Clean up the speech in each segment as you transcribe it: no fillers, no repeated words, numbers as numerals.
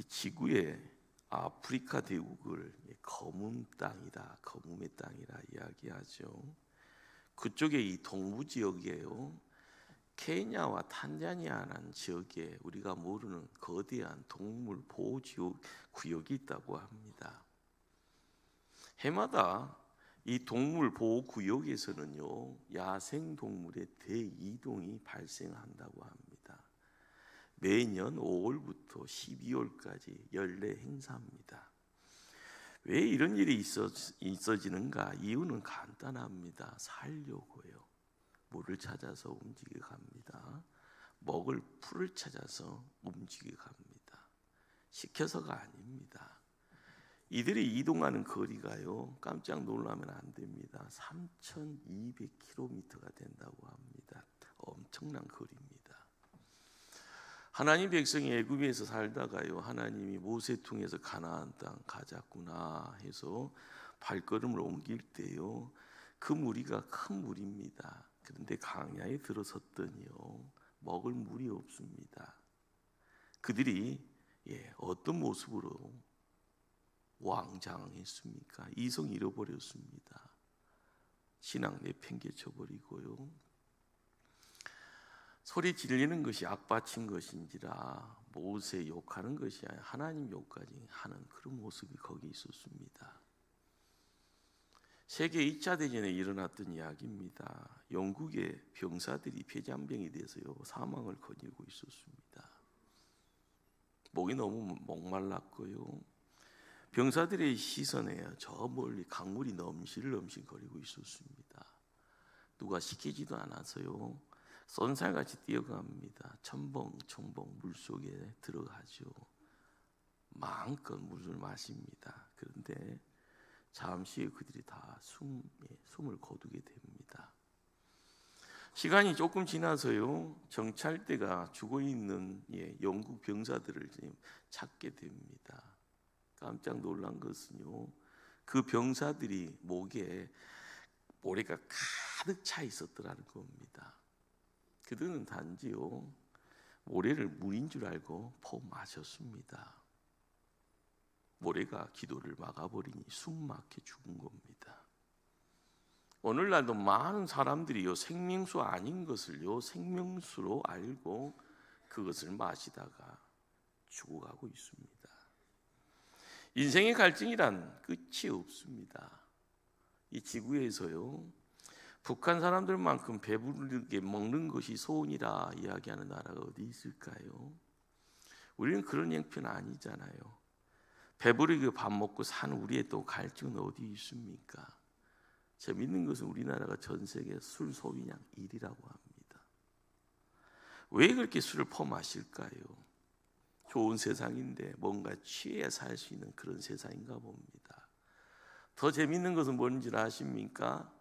이 지구의 아프리카 대륙을 검은 땅이다, 검음의 땅이라 이야기하죠. 그쪽에 이 동부 지역이에요. 케냐와 탄자니아라는 지역에 우리가 모르는 거대한 동물 보호 구역이 있다고 합니다. 해마다 이 동물 보호 구역에서는요, 야생 동물의 대이동이 발생한다고 합니다. 매년 5월부터 12월까지 연례 행사입니다. 왜 이런 일이 있어지는가? 이유는 간단합니다. 살려고요. 물을 찾아서 움직여 갑니다. 먹을 풀을 찾아서 움직여 갑니다. 시켜서가 아닙니다. 이들이 이동하는 거리가요, 깜짝 놀라면 안 됩니다. 3,200km가 된다고 합니다. 엄청난 거리입니다. 하나님 백성이 애굽에서 살다가요, 하나님이 모세 통해서 가나안 땅 가자꾸나 해서 발걸음을 옮길 때요, 그 무리가 큰 무리입니다. 그런데 강야에 들어섰더니요, 먹을 물이 없습니다. 그들이 어떤 모습으로 왕장했습니까? 이성 잃어버렸습니다. 신앙 내팽개쳐 버리고요, 소리 질리는 것이 악받친 것인지라 모세 욕하는 것이 아니라 하나님 욕까지 하는 그런 모습이 거기 있었습니다. 세계 2차 대전에 일어났던 이야기입니다. 영국의 병사들이 폐잔병이 돼서요, 사망을 거닐고 있었습니다. 목이 너무 목말랐고요, 병사들의 시선에 저 멀리 강물이 넘실넘실 거리고 있었습니다. 누가 시키지도 않아서요, 쏜살같이 뛰어갑니다. 첨벙첨벙 물속에 들어가죠. 마음껏 물을 마십니다. 그런데 잠시 후에 그들이 다 숨을 거두게 됩니다. 시간이 조금 지나서요, 정찰대가 죽어있는 영국 병사들을 찾게 됩니다. 깜짝 놀란 것은요, 그 병사들이 목에 모래가 가득 차 있었더라는 겁니다. 그들은 단지요, 모래를 물인 줄 알고 퍼 마셨습니다. 모래가 기도를 막아버리니 숨 막혀 죽은 겁니다. 오늘날도 많은 사람들이요, 생명수 아닌 것을요 생명수로 알고 그것을 마시다가 죽어가고 있습니다. 인생의 갈증이란 끝이 없습니다. 이 지구에서요, 북한 사람들만큼 배부르게 먹는 것이 소원이라 이야기하는 나라가 어디 있을까요? 우리는 그런 형편 아니잖아요. 배부르게 밥 먹고 사는 우리의 또 갈증은 어디 있습니까? 재밌는 것은 우리나라가 전 세계 술 소비량 1위라고 합니다. 왜 그렇게 술을 퍼마실까요? 좋은 세상인데 뭔가 취해야 살 수 있는 그런 세상인가 봅니다. 더 재밌는 것은 뭔지 아십니까?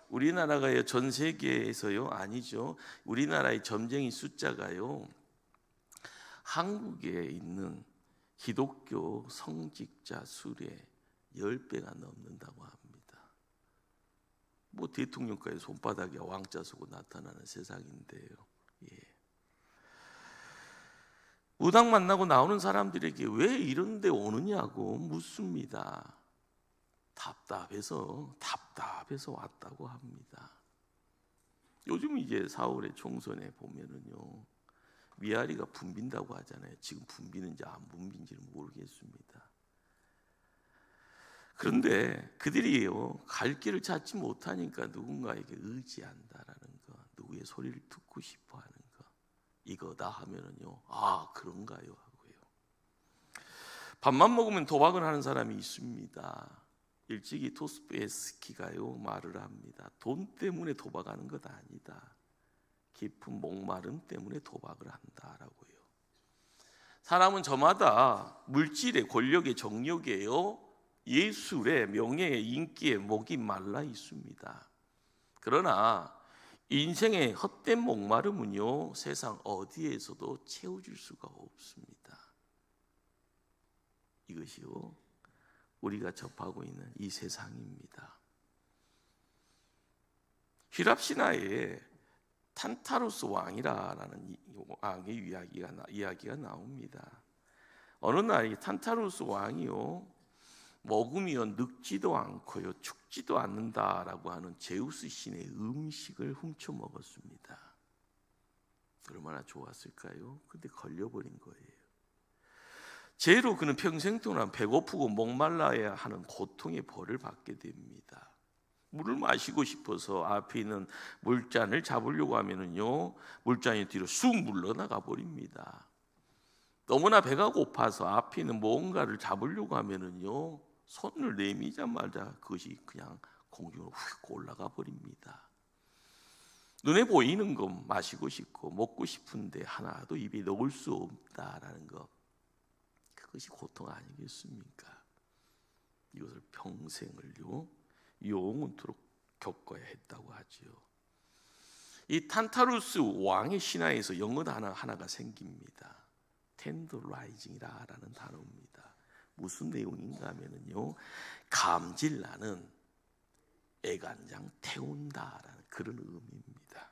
우리나라가 전 세계에서요, 아니죠, 우리나라의 점쟁이 숫자가요, 한국에 있는 기독교 성직자 수의 10배가 넘는다고 합니다. 뭐 대통령까지 손바닥에 왕자 쓰고 나타나는 세상인데요. 무당 만나고 나오는 사람들에게 왜 이런 데 오느냐고 묻습니다. 답답해서 왔다고 합니다. 요즘 이제 4월의 총선에 보면은요, 위아리가 붐빈다고 하잖아요. 지금 붐비는지 안 붐빈지는 모르겠습니다. 그런데 그들이요, 갈 길을 찾지 못하니까 누군가에게 의지한다라는 거, 누구의 소리를 듣고 싶어하는 거, 이거다 하면은요, 아 그런가요 하고요. 밥만 먹으면 도박을 하는 사람이 있습니다. 일찍이 도스토옙스키가요 말을 합니다. 돈 때문에 도박하는 것 아니다. 깊은 목마름 때문에 도박을 한다라고요. 사람은 저마다 물질의 권력의 정욕에요, 예술의 명예의 인기에 목이 말라 있습니다. 그러나 인생의 헛된 목마름은요, 세상 어디에서도 채워줄 수가 없습니다. 이것이요, 우리가 접하고 있는 이 세상입니다. 휘랍 신화에 탄타루스 왕이라는 왕의 이야기가 나옵니다. 어느 날 이 탄타루스 왕이요, 먹으며 늙지도 않고요 죽지도 않는다라고 하는 제우스 신의 음식을 훔쳐 먹었습니다. 얼마나 좋았을까요? 근데 걸려버린 거예요. 죄로 그는 평생 동안 배고프고 목말라야 하는 고통의 벌을 받게 됩니다. 물을 마시고 싶어서 앞에 있는 물잔을 잡으려고 하면은요, 물잔이 뒤로 쑥 물러나가 버립니다. 너무나 배가 고파서 앞에 있는 뭔가를 잡으려고 하면은요, 손을 내미자마자 그것이 그냥 공중으로 휙 올라가 버립니다. 눈에 보이는 것 마시고 싶고 먹고 싶은데 하나도 입에 넣을 수 없다라는 것, 그것이 고통 아니겠습니까? 이것을 평생을요 영원토록 겪어야 했다고 하지요. 이 탄타루스 왕의 신화에서 영어 단어 하나가 생깁니다. 텐더라이징이라는 단어입니다. 무슨 내용인가 하면요, 감질나는, 애간장 태운다라는 그런 의미입니다.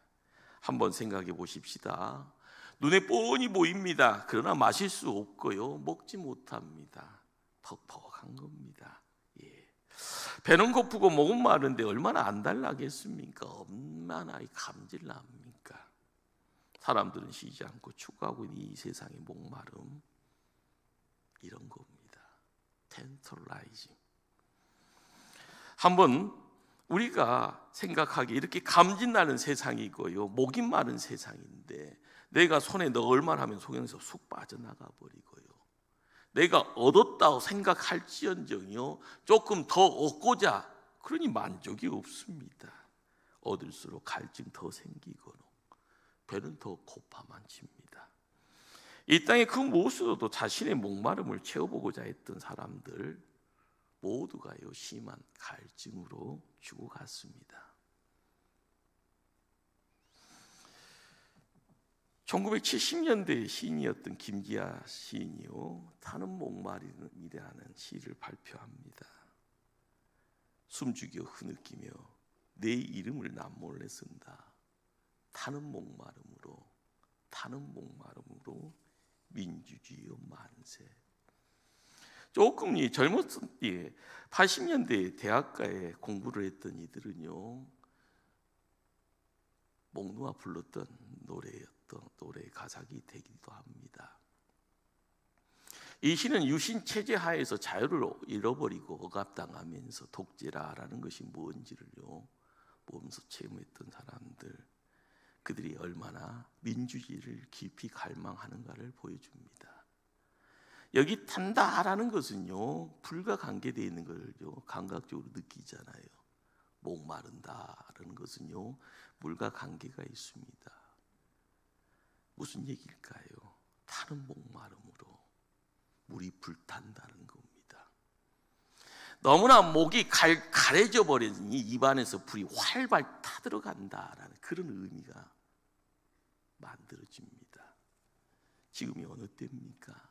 한번 생각해 보십시다. 눈에 뻔히 보입니다. 그러나 마실 수 없고요 먹지 못합니다. 퍽퍽한 겁니다. 예. 배는 고프고 목은 마른데 얼마나 안달나겠습니까? 얼마나 감질납니까? 사람들은 쉬지 않고 추구하고 있는 이 세상의 목마름, 이런 겁니다. 텐터라이징. 한번 우리가 생각하기에 이렇게 감질나는 세상이고요 목이 마른 세상인데, 내가 손에 넣을만 하면 속에서 쑥 빠져나가 버리고요, 내가 얻었다고 생각할지언정요 조금 더 얻고자 그러니 만족이 없습니다. 얻을수록 갈증 더 생기고 배는 더 고파만 칩니다. 이 땅의 그 무엇으로도 자신의 목마름을 채워보고자 했던 사람들 모두가요 심한 갈증으로 죽어갔습니다. 1970년대 시인이었던 김기아 시인이요, 타는 목마름이라는 시를 발표합니다. 숨죽여 흐느끼며 내 이름을 남몰래 쓴다. 타는 목마름으로 민주주의여 만세. 조금 젊었을 때 80년대 대학가에 공부를 했던 이들은요, 목놓아 불렀던 노래의 가사가 되기도 합니다. 이 시는 유신 체제 하에서 자유를 잃어버리고 억압당하면서 독재라는 것이 뭔지를요 몸소 체험했던 사람들, 그들이 얼마나 민주주의를 깊이 갈망하는가를 보여줍니다. 여기 탄다라는 것은요 불과 관계되어 있는 걸요 감각적으로 느끼잖아요. 목마른다라는 것은요 물과 관계가 있습니다. 무슨 얘기일까요? 타는 목마름으로 물이 불탄다는 겁니다. 너무나 목이 가래져 버리니 입안에서 불이 활발 타들어간다라는 그런 의미가 만들어집니다. 지금이 어느 때입니까?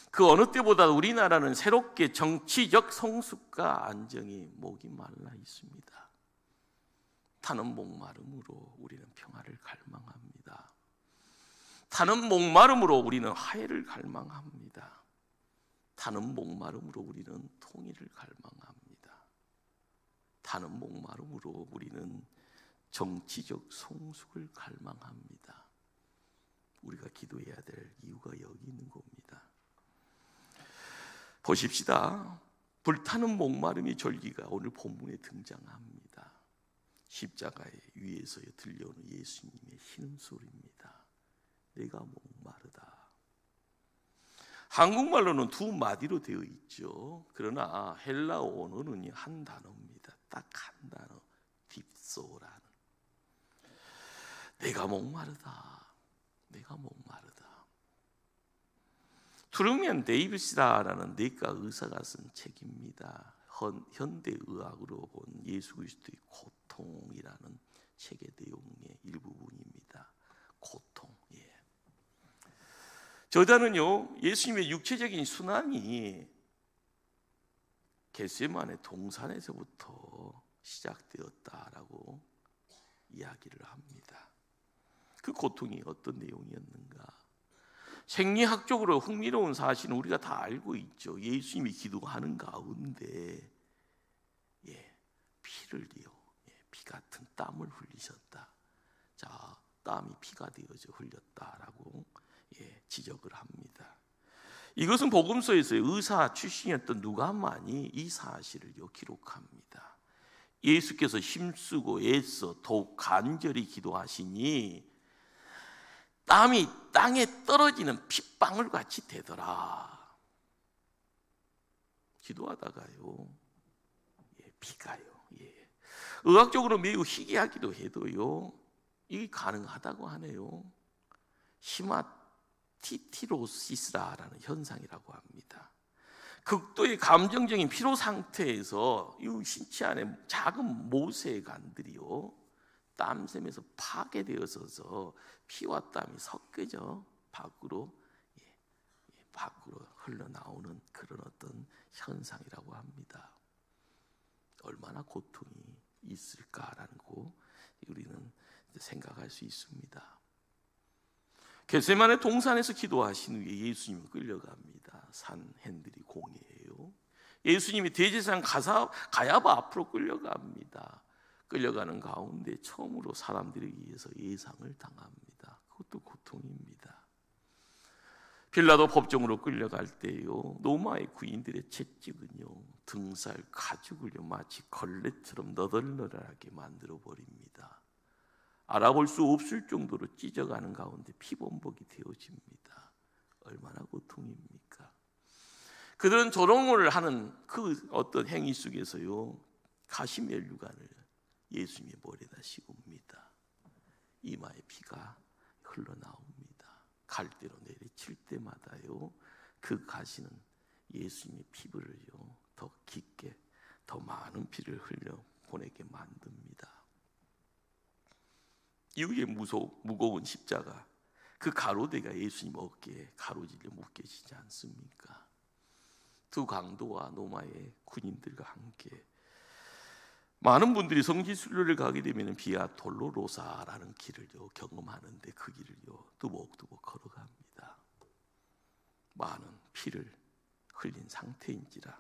그 어느 때보다 우리나라는 새롭게 정치적 성숙과 안정에 목이 말라 있습니다. 타는 목마름으로 우리는 평화를 갈망합니다. 타는 목마름으로 우리는 화해를 갈망합니다. 타는 목마름으로 우리는 통일을 갈망합니다. 타는 목마름으로 우리는 정치적 성숙을 갈망합니다. 우리가 기도해야 될 이유가 여기 있는 겁니다. 보십시다. 불타는 목마름의 절기가 오늘 본문에 등장합니다. 십자가의 위에서 들려오는 예수님의 신음소리입니다. 내가 목마르다. 한국말로는 두 마디로 되어 있죠. 그러나 헬라어 언어는 한 단어입니다. 딱 한 단어, 딥소라는. 내가 목마르다. 내가 목마르다. 트루먼 데이비스라는 내과 의사가 쓴 책입니다. 현대의학으로 본 예수 그리스도의 고통이라는 책의 내용의 일부분입니다. 고통. 예. 저자는요 예수님의 육체적인 순환이 겟세마네 동산에서부터 시작되었다라고 이야기를 합니다. 그 고통이 어떤 내용이었는가? 생리학적으로 흥미로운 사실은 우리가 다 알고 있죠. 예수님이 기도하는 가운데 피를요, 피 같은 땀을 흘리셨다. 자, 땀이 피가 되어져 흘렸다라고 지적을 합니다. 이것은 복음서에서 의사 출신이었던 누가만이 이 사실을 기록합니다. 예수께서 힘쓰고 애써 더욱 간절히 기도하시니 땀이 땅에 떨어지는 핏방울 같이 되더라. 기도하다가요, 피가요. 의학적으로 매우 희귀하기도 해도요, 이게 가능하다고 하네요. 히마티티로시스라는 현상이라고 합니다. 극도의 감정적인 피로 상태에서 이 신체 안에 작은 모세관들이요, 땀샘에서 파괴되어서 피와 땀이 섞여져 밖으로 흘러나오는 그런 어떤 현상이라고 합니다. 얼마나 고통이 있을까라는 거 우리는 생각할 수 있습니다. 겟세마네 동산에서 기도하신 후에 예수님은 끌려갑니다. 산헨들이 공예예요. 예수님이 대제사장 가야바 앞으로 끌려갑니다. 끌려가는 가운데 처음으로 사람들에 의해서 예상을 당합니다. 그것도 고통입니다. 빌라도 법정으로 끌려갈 때요, 로마의 군인들의 채찍은요, 등살 가죽을요 마치 걸레처럼 너덜너덜하게 만들어 버립니다. 알아볼 수 없을 정도로 찢어가는 가운데 피범벅이 되어집니다. 얼마나 고통입니까? 그들은 조롱을 하는 그 어떤 행위 속에서요, 가시멜류관을 예수님의 머리에다 씌웁니다. 이마에 피가 흘러나옵니다. 갈대로 내리칠 때마다요, 그 가시는 예수님의 피부를요 더 깊게, 더 많은 피를 흘려 보내게 만듭니다. 이후에 무거운 십자가, 그 가로대가 예수님 어깨에 가로질려 묶여지지 않습니까? 두 강도와 로마의 군인들과 함께 많은 분들이 성지순례를 가게 되면 비아 돌로로사라는 길을요 경험하는데, 그 길을요 두벅두벅 걸어갑니다. 많은 피를 흘린 상태인지라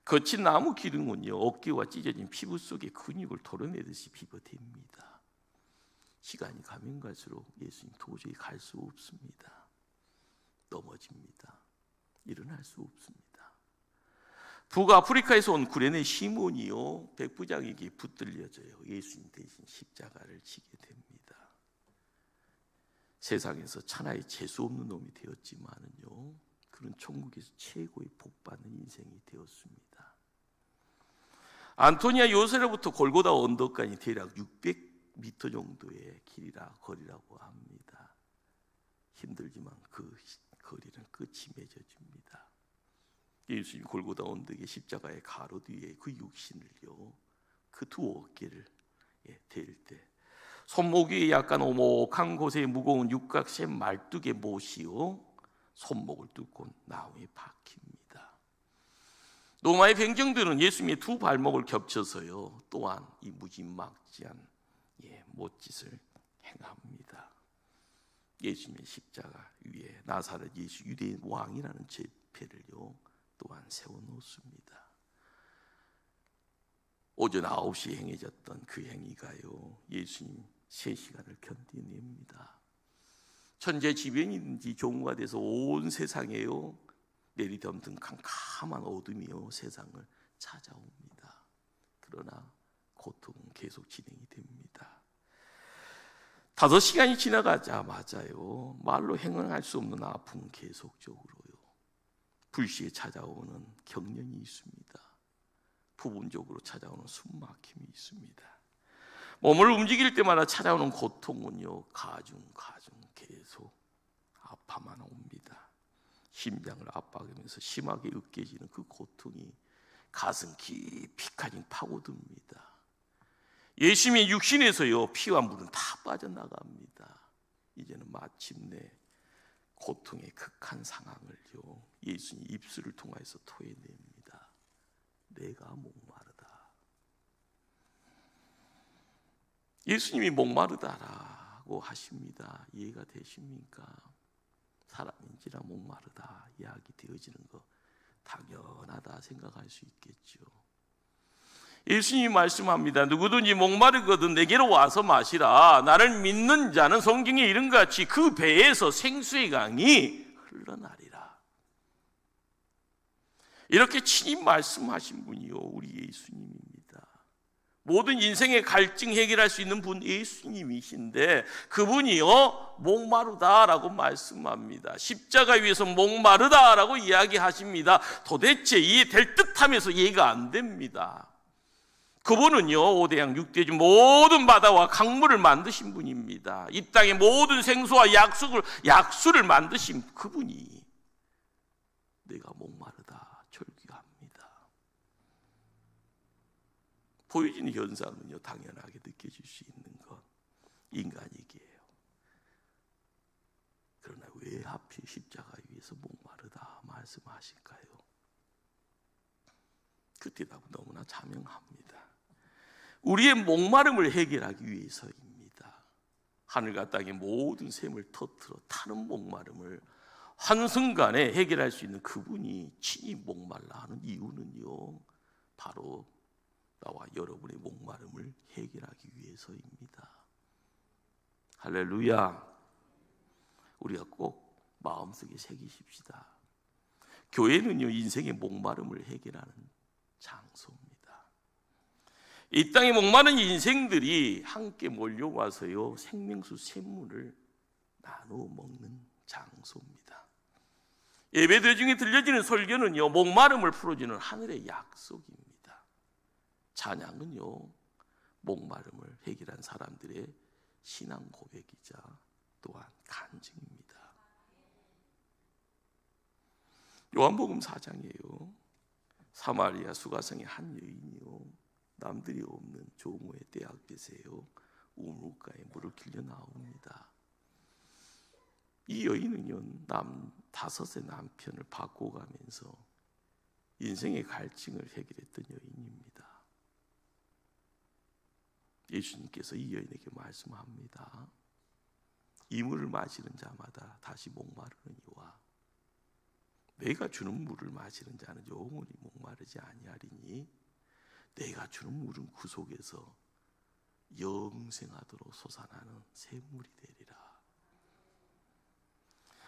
거친 나무 기둥은요 어깨와 찢어진 피부 속에 근육을 털어내듯이 비벼댑니다. 시간이 가면 갈수록 예수님 도저히 갈 수 없습니다. 넘어집니다. 일어날 수 없습니다. 북아프리카에서 온 구레네 시몬이요 백부장에게 붙들려져요. 예수님 대신 십자가를 지게 됩니다. 세상에서 천하의 재수 없는 놈이 되었지만은요, 그는 천국에서 최고의 복받는 인생이 되었습니다. 안토니아 요새로부터 골고다 언덕까지 대략 600m 정도의 거리라고 합니다. 힘들지만 그 거리는 끝이 맺어집니다. 예수님 골고다 언덕의 십자가의 가로 뒤에 그 육신을요, 그 두 어깨를 댈 때 손목 위에 약간 오목한 곳에 무거운 육각새 말뚝의 못이요 손목을 뚫고 나무에 박힙니다. 로마의 병정들은 예수님의 두 발목을 겹쳐서요 또한 이 무지막지한 못짓을 행합니다. 예수님의 십자가 위에 나사렛 예수 유대인 왕이라는 제패를요 또한 세워놓습니다. 오전 9시에 행해졌던 그 행위가요 예수님 3시간을 견뎌냅니다. 천재지변인지 종우가 돼서 온 세상에요 내리덤든 캄캄한 어둠이요 세상을 찾아옵니다. 그러나 고통은 계속 진행이 됩니다. 5시간이 지나가자마자요 말로 행언할 수 없는 아픔은 계속적으로요 불시에 찾아오는 경련이 있습니다. 부분적으로 찾아오는 숨막힘이 있습니다. 몸을 움직일 때마다 찾아오는 고통은요 가중 계속 아파만 옵니다. 심장을 압박하면서 심하게 으깨지는 그 고통이 가슴 깊이까지 파고듭니다. 예수님의 육신에서요 피와 물은 다 빠져나갑니다. 이제는 마침내 고통의 극한 상황을요 예수님 입술을 통해서 토해냅니다. 내가 목마르다. 예수님이 목마르다라고 하십니다. 이해가 되십니까? 사람인지라 목마르다 이야기 되어지는 거 당연하다 생각할 수 있겠죠. 예수님이 말씀합니다. 누구든지 목마르거든 내게로 와서 마시라. 나를 믿는 자는 성경에 이른같이 그 배에서 생수의 강이 흘러나리라. 이렇게 친히 말씀하신 분이요 우리 예수님입니다. 모든 인생의 갈증 해결할 수 있는 분 예수님이신데 그분이요 목마르다라고 말씀합니다. 십자가 위에서 목마르다라고 이야기하십니다. 도대체 이해될 듯하면서 이해가 안 됩니다. 그분은요 5대양 6대주 모든 바다와 강물을 만드신 분입니다. 이 땅의 모든 생수와 약수를 만드신 그분이 내가 목마르다 절규합니다. 보여지는 현상은요 당연하게 느껴질 수 있는 건 인간이기예요. 그러나 왜 하필 십자가 위에서 목마르다 말씀하실까요? 그 대답은 너무나 자명합니다. 우리의 목마름을 해결하기 위해서입니다. 하늘과 땅의 모든 샘을 터뜨려 타는 목마름을 한순간에 해결할 수 있는 그분이 친히 목말라 하는 이유는요 바로 나와 여러분의 목마름을 해결하기 위해서입니다. 할렐루야. 우리가 꼭 마음속에 새기십시다. 교회는요 인생의 목마름을 해결하는 장소입니다. 이 땅에 목마른 인생들이 함께 몰려와서요 생명수 샘물을 나누어 먹는 장소입니다. 예배드 중에 들려지는 설교는요 목마름을 풀어주는 하늘의 약속입니다. 찬양은요 목마름을 해결한 사람들의 신앙 고백이자 또한 간증입니다. 요한복음 4장이에요. 사마리아 수가성의 한 여인이요 남들이 없는 조모의 떼약볕에요 우물가에 물을 길려 나옵니다. 이 여인은요 다섯의 남편을 바꿔가면서 인생의 갈증을 해결했던 여인입니다. 예수님께서 이 여인에게 말씀합니다. 이 물을 마시는 자마다 다시 목마르느니와 내가 주는 물을 마시는 자는 영원히 목마르지 아니하리니 내가 주는 물은 그 속에서 영생하도록 솟아나는 샘물이 되리라.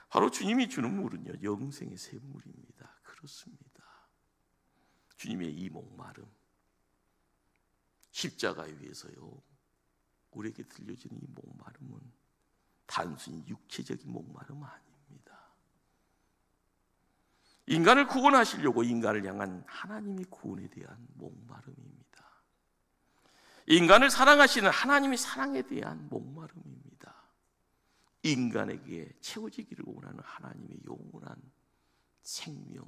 바로 주님이 주는 물은요 영생의 샘물입니다. 그렇습니다. 주님의 이 목마름 십자가 위에서요 우리에게 들려지는 이 목마름은 단순히 육체적인 목마름 아닙니다. 인간을 구원하시려고 인간을 향한 하나님의 구원에 대한 목마름입니다. 인간을 사랑하시는 하나님의 사랑에 대한 목마름입니다. 인간에게 채워지기를 원하는 하나님의 영원한 생명,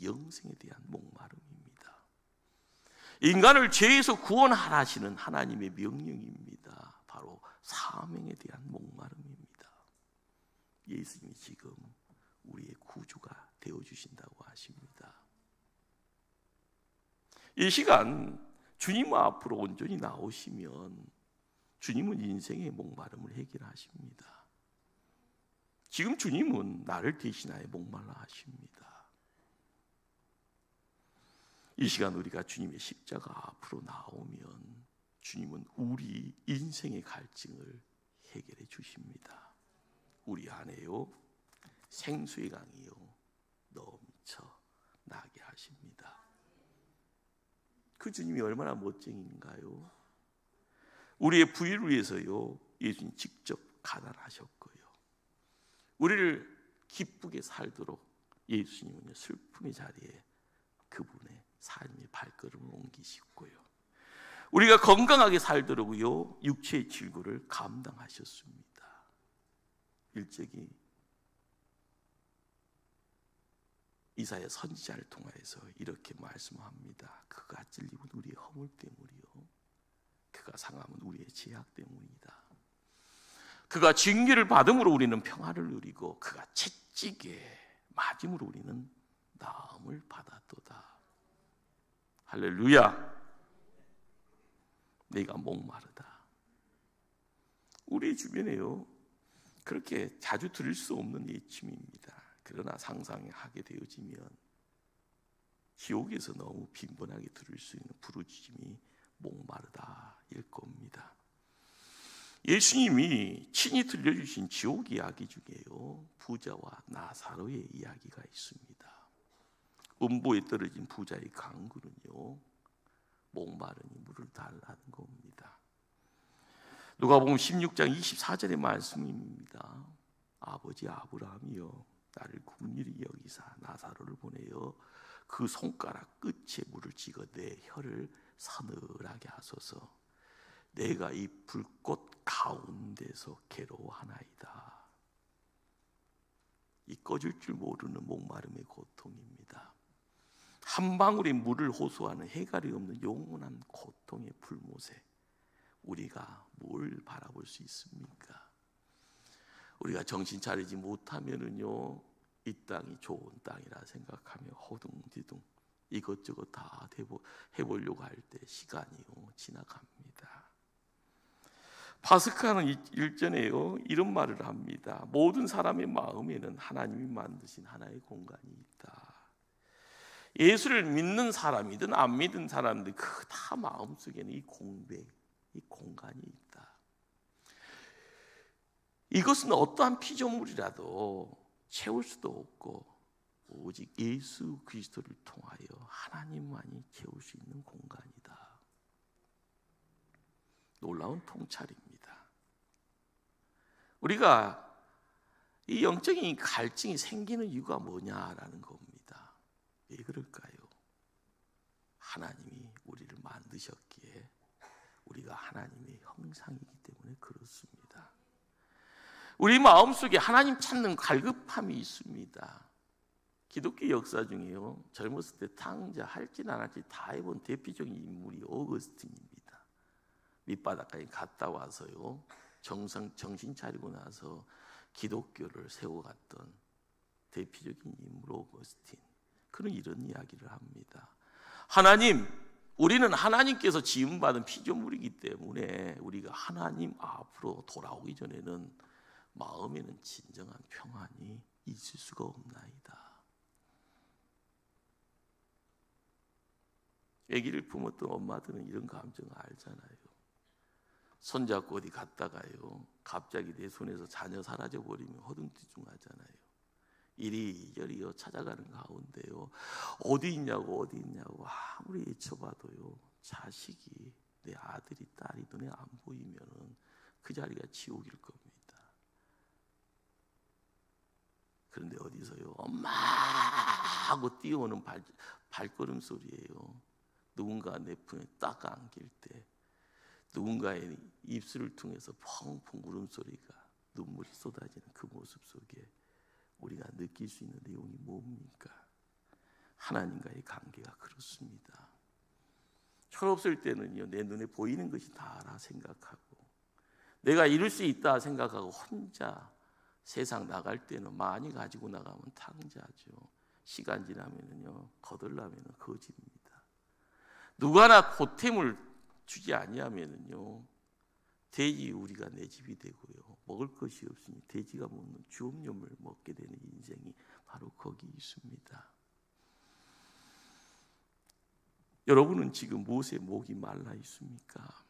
영생에 대한 목마름입니다. 인간을 죄에서 구원하라시는 하나님의 명령입니다. 바로 사명에 대한 목마름입니다. 예수님이 지금 우리의 구주가 되어주신다고 하십니다. 이 시간 주님 앞으로 온전히 나오시면 주님은 인생의 목마름을 해결하십니다. 지금 주님은 나를 대신하여 목말라 하십니다. 이 시간 우리가 주님의 십자가 앞으로 나오면 주님은 우리 인생의 갈증을 해결해 주십니다. 우리 안에요 생수의 강이요 넘쳐 나게 하십니다. 그 주님이 얼마나 멋쟁인가요? 우리의 부유를 위해서요 예수님 직접 가난하셨고요 우리를 기쁘게 살도록 예수님은 슬픔의 자리에 그분의 삶의 발걸음을 옮기셨고요 우리가 건강하게 살도록요 육체의 질고를 감당하셨습니다. 일찍이 이사야 선지자를 통하여서 이렇게 말씀합니다. 그가 찔림은 우리의 허물 때문이요 그가 상함은 우리의 죄악 때문이다. 그가 징계를 받음으로 우리는 평안을 누리고 그가 채찍에 맞음으로 우리는 나음을 받았도다. 할렐루야. 내가 목마르다. 우리 주변에요 그렇게 자주 들을 수 없는 예침입니다. 그러나 상상하게 되어지면 지옥에서 너무 빈번하게 들을 수 있는 부르짖음이 목마르다일 겁니다. 예수님이 친히 들려주신 지옥 이야기 중에요, 부자와 나사로의 이야기가 있습니다. 음보에 떨어진 부자의 강구는요, 목마르니 물을 달라는 겁니다. 누가복음 16장 24절의 말씀입니다. 아버지 아브라함이여, 나를 긍휼히 여기사 나사로를 보내어 그 손가락 끝에 물을 찍어 내 혀를 서늘하게 하소서. 내가 이 불꽃 가운데서 괴로워하나이다. 이 꺼질 줄 모르는 목마름의 고통입니다. 한 방울의 물을 호소하는 해갈이 없는 영원한 고통의 불못에 우리가 뭘 바라볼 수 있습니까? 우리가 정신 차리지 못하면은요, 이 땅이 좋은 땅이라 생각하며 허둥지둥 이것저것 다 해보려고 할 때 시간이요 지나갑니다. 파스카는 일전에요 이런 말을 합니다. 모든 사람의 마음에는 하나님이 만드신 하나의 공간이 있다. 예수를 믿는 사람이든 안 믿는 사람들 그 다 마음속에는 이 공백, 이 공간이 있다. 이것은 어떠한 피조물이라도 채울 수도 없고 오직 예수 그리스도를 통하여 하나님만이 채울 수 있는 공간이다. 놀라운 통찰입니다. 우리가 이 영적인 갈증이 생기는 이유가 뭐냐라는 겁니다. 왜 그럴까요? 하나님이 우리를 만드셨기에 우리가 하나님의 형상이기 때문에 그렇습니다. 우리 마음속에 하나님 찾는 갈급함이 있습니다. 기독교 역사 중에요, 젊었을 때 탕자 할지 안 할지 다 해본 대표적인 인물이 어거스틴입니다. 밑바닥까지 갔다 와서요, 정신 차리고 나서 기독교를 세워갔던 대표적인 인물 어거스틴. 그는 이런 이야기를 합니다. 하나님, 우리는 하나님께서 지음받은 피조물이기 때문에 우리가 하나님 앞으로 돌아오기 전에는 마음에는 진정한 평안이 있을 수가 없나이다. 아기를 품었던 엄마들은 이런 감정을 알잖아요. 손잡고 어디 갔다가요, 갑자기 내 손에서 자녀 사라져버리면 허둥지둥하잖아요. 이리저리요 찾아가는 가운데요, 어디 있냐고 아무리 외쳐봐도요, 자식이, 내 아들이 딸이 눈에 안 보이면은 그 자리가 지옥일 겁니다. 그런데 어디서요, 엄마 하고 뛰어오는 발걸음 소리예요. 누군가 내 품에 딱 안길 때, 누군가의 입술을 통해서 펑펑 울음소리가, 눈물이 쏟아지는 그 모습 속에 우리가 느낄 수 있는 내용이 뭡니까? 하나님과의 관계가 그렇습니다. 철없을 때는요, 내 눈에 보이는 것이 다라 생각하고, 내가 이룰 수 있다 생각하고 혼자 세상 나갈 때는 많이 가지고 나가면 탕자죠. 시간 지나면은요, 거들나면은 거지입니다. 누가나 보탬을 주지 아니하면은요, 돼지 우리가 내 집이 되고요, 먹을 것이 없으니 돼지가 먹는 주업념을 먹게 되는 인생이 바로 거기 있습니다. 여러분은 지금 무엇에 목이 말라 있습니까?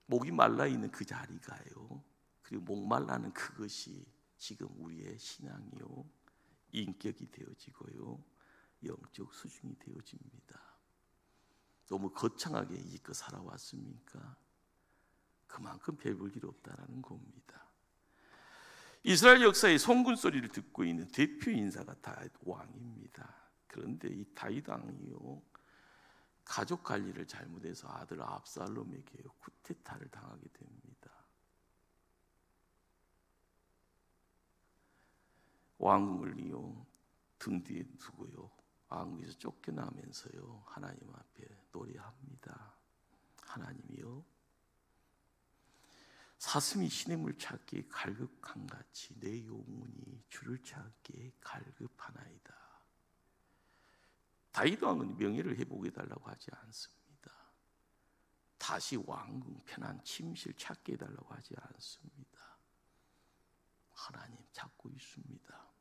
목이 말라 있는 그 자리가요, 그리고 목말라는 그것이 지금 우리의 신앙이요, 인격이 되어지고요, 영적 수준이 되어집니다. 너무 거창하게 이껏 살아왔습니까? 그만큼 별 볼 일 없다라는 겁니다. 이스라엘 역사의 송군 소리를 듣고 있는 대표 인사가 다윗 왕입니다. 그런데 이 다윗 왕이요, 가족 관리를 잘못해서 아들 압살롬에게 쿠데타를 당하게 됩니다. 왕을요 등 뒤에 두고요, 왕국에서 쫓겨나면서요, 하나님 앞에 노래합니다. 하나님이요, 사슴이 시냇물 찾기에 갈급한 같이 내 영혼이 주를 찾기에 갈급하나이다. 다윗 왕은 명예를 회복해 달라고 하지 않습니다. 다시 왕궁 편한 침실 찾게 해달라고 하지 않습니다. 하나님 찾고 있습니다.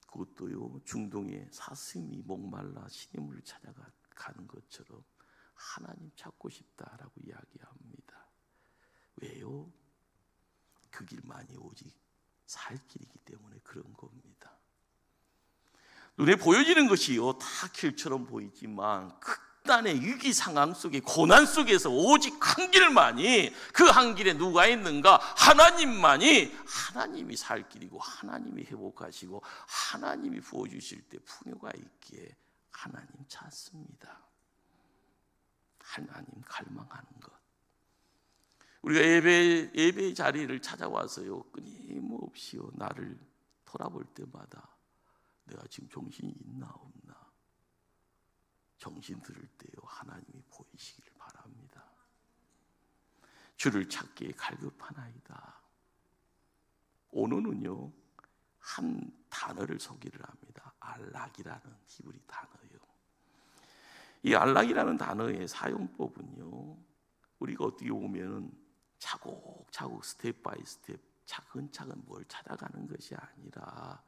그것도요, 중동의 사슴이 목말라 시냇물을 찾아가는 것처럼 하나님 찾고 싶다라고 이야기합니다. 왜요? 그 길만이 오직 살 길이기 때문에 그런 겁니다. 눈에 보여지는 것이요, 다 길처럼 보이지만 극단의 위기 상황 속에, 고난 속에서 오직 한 길만이, 그 한 길에 누가 있는가? 하나님만이, 하나님이 살 길이고 하나님이 회복하시고 하나님이 부어주실 때 풍요가 있기에 하나님 찾습니다. 하나님 갈망하는 것. 우리가 예배 자리를 찾아와서요, 끊임없이요, 나를 돌아볼 때마다 내가 지금 정신이 있나 없나, 정신 들을 때요, 하나님이 보이시길 바랍니다. 주를 찾기에 갈급하나이다. 오늘은요, 한 단어를 소개를 합니다. 알락이라는 히브리 단어요. 이 알락이라는 단어의 사용법은요, 우리가 어떻게 보면은 차곡차곡 스텝 바이 스텝 차근차근 뭘 찾아가는 것이 아니라,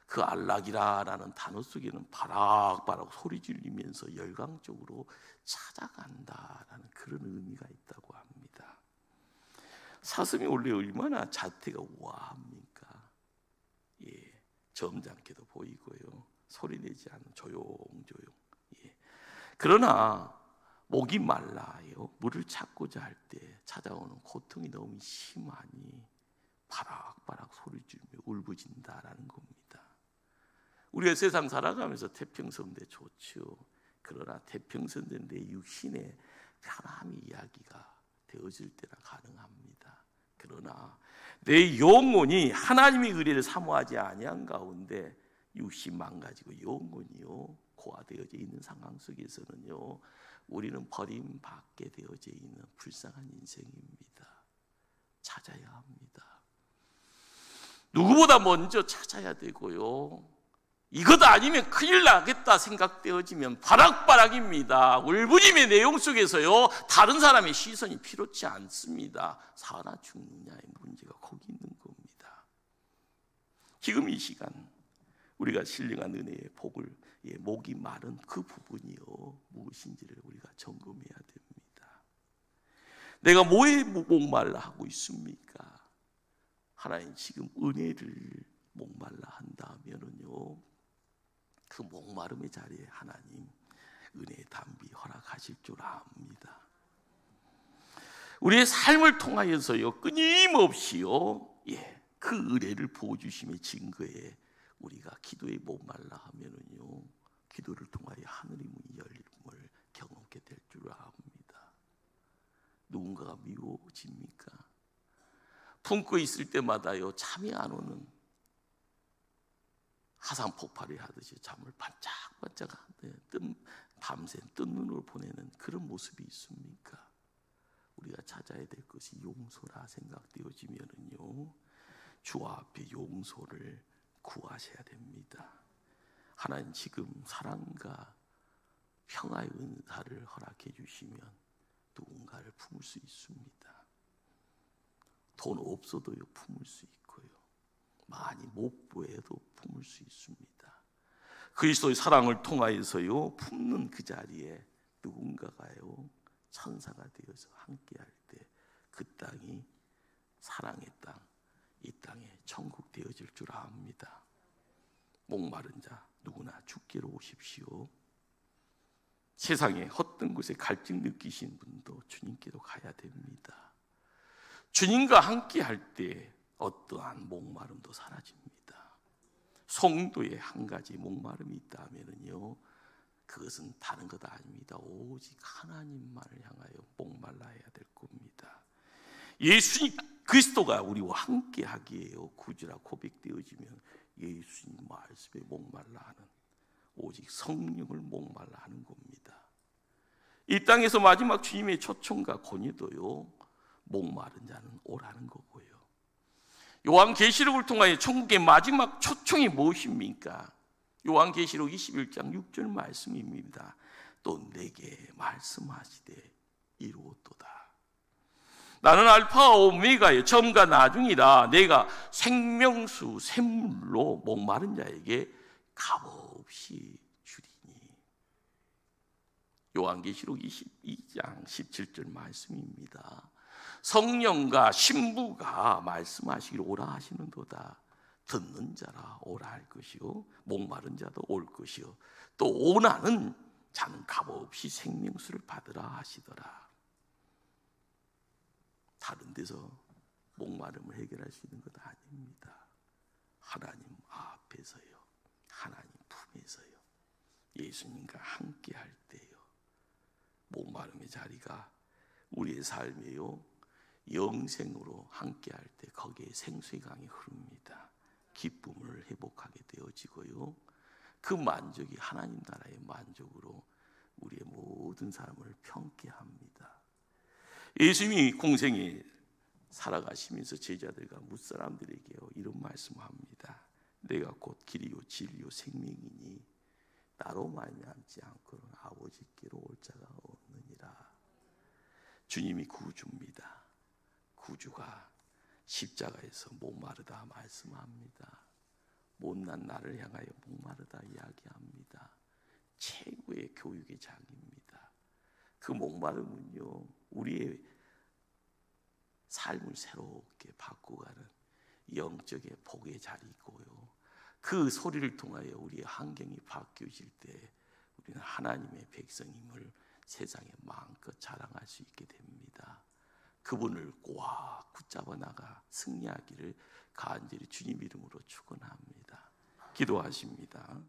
그 알락이라는 단어 속에는 바락바락 소리 지르면서 열광적으로 찾아간다라는 그런 의미가 있다고 합니다. 사슴이 원래 얼마나 자태가 우아합니까? 예, 점잖게도 보이고요, 소리내지 않는 조용조용. 예. 그러나 목이 말라요, 물을 찾고자 할 때 찾아오는 고통이 너무 심하니 바락바락 소리 지르며 울부짖는다라는 겁니다. 우리가 세상 살아가면서 태평성대 좋죠. 그러나 태평성대 내 육신의 편함이 이야기가 되어질 때나 가능합니다. 그러나 내 영혼이 하나님의 의뢰를 사모하지 아니한 가운데 육신 망가지고 영혼이요 고아되어져 있는 상황 속에서는요, 우리는 버림받게 되어져 있는 불쌍한 인생입니다. 찾아야 합니다. 누구보다 먼저 찾아야 되고요, 이것 아니면 큰일 나겠다 생각되어지면 바락바락입니다. 울부짖음의 내용 속에서요, 다른 사람의 시선이 필요치 않습니다. 사나 죽느냐의 문제가 거기 있는 겁니다. 지금 이 시간 우리가 신령한 은혜의 복을, 목이 마른 그 부분이요, 무엇인지를 우리가 점검해야 됩니다. 내가 뭐에 목말라 하고 있습니까? 하나님 지금 은혜를 목말라 한다면은요, 그 목마름의 자리에 하나님 은혜의 담비 허락하실 줄 압니다. 우리의 삶을 통하여서요, 끊임없이요, 그 은혜를 부어주심의 증거에 우리가 기도에 목말라 하면은요, 기도를 통하여 하늘의 문이 열림을 경험하게 될 줄 압니다. 누군가가 미워집니까? 품고 있을 때마다요, 잠이 안 오는 화산 폭발이 하듯이 잠을 반짝반짝한데 밤새 뜬 눈으로 보내는 그런 모습이 있습니까? 우리가 찾아야 될 것이 용서라 생각되어지면은요, 주 앞에 용서를 구하셔야 됩니다. 하나님 지금 사랑과 평화의 은사를 허락해 주시면 누군가를 품을 수 있습니다. 돈 없어도요, 품을 수 있고요, 많이 못 보여도 품을 수 있습니다. 그리스도의 사랑을 통하여서요, 품는 그 자리에 누군가가요, 천사가 되어서 함께할 때 그 땅이 사랑의 땅, 이 땅에 천국 되어질 줄 압니다. 목마른 자 누구나 주께로 오십시오. 세상에 헛된 곳에 갈증 느끼신 분도 주님께로 가야 됩니다. 주님과 함께할 때 어떠한 목마름도 사라집니다. 성도의 한 가지 목마름이 있다면요, 그것은 다른 것 아닙니다. 오직 하나님만을 향하여 목말라야 될 겁니다. 예수님 그리스도가 우리와 함께 하기에요, 구주라 고백되어지면 예수님 말씀에 목말라 하는, 오직 성령을 목말라 하는 겁니다. 이 땅에서 마지막 주님의 초청과 권유도요, 목마른 자는 오라는 거고요. 요한계시록을 통하여 천국의 마지막 초청이 무엇입니까? 요한계시록 21장 6절 말씀입니다. 또 내게 말씀하시되 이루었도다. 나는 알파와 오메가의 처음과 나중이라. 내가 생명수 샘물로 목마른 자에게 값없이 주리니. 요한계시록 22장 17절 말씀입니다. 성령과 신부가 말씀하시기를 오라 하시는도다. 듣는 자라 오라 할 것이요 목마른 자도 올 것이요 또 오나는 자는 값없이 생명수를 받으라 하시더라. 다른 데서 목마름을 해결할 수 있는 것 아닙니다. 하나님 앞에서요, 하나님 품에서요, 예수님과 함께 할 때요, 목마름의 자리가 우리의 삶에요 영생으로 함께 할 때 거기에 생수의 강이 흐릅니다. 기쁨을 회복하게 되어지고요, 그 만족이 하나님 나라의 만족으로 우리의 모든 삶을 평게 합니다. 예수님이 공생에 살아가시면서 제자들과 뭇사람들에게요 이런 말씀합니다. 내가 곧 길이요 진리요 생명이니 나로 말미암지 않고는 아버지께로 올 자가 없느니라. 주님이 구주입니다. 구주가 십자가에서 목마르다 말씀합니다. 못난 나를 향하여 목마르다 이야기합니다. 최고의 교육의 장입니다. 그 목마름은요 우리의 삶을 새롭게 바꾸가는 영적의 복의 자리이고요, 그 소리를 통하여 우리의 환경이 바뀌어질 때 우리는 하나님의 백성임을 세상에 마음껏 자랑할 수 있게 됩니다. 그분을 꽉 붙잡아 나가 승리하기를 간절히 주님 이름으로 축원합니다. 기도하십니다.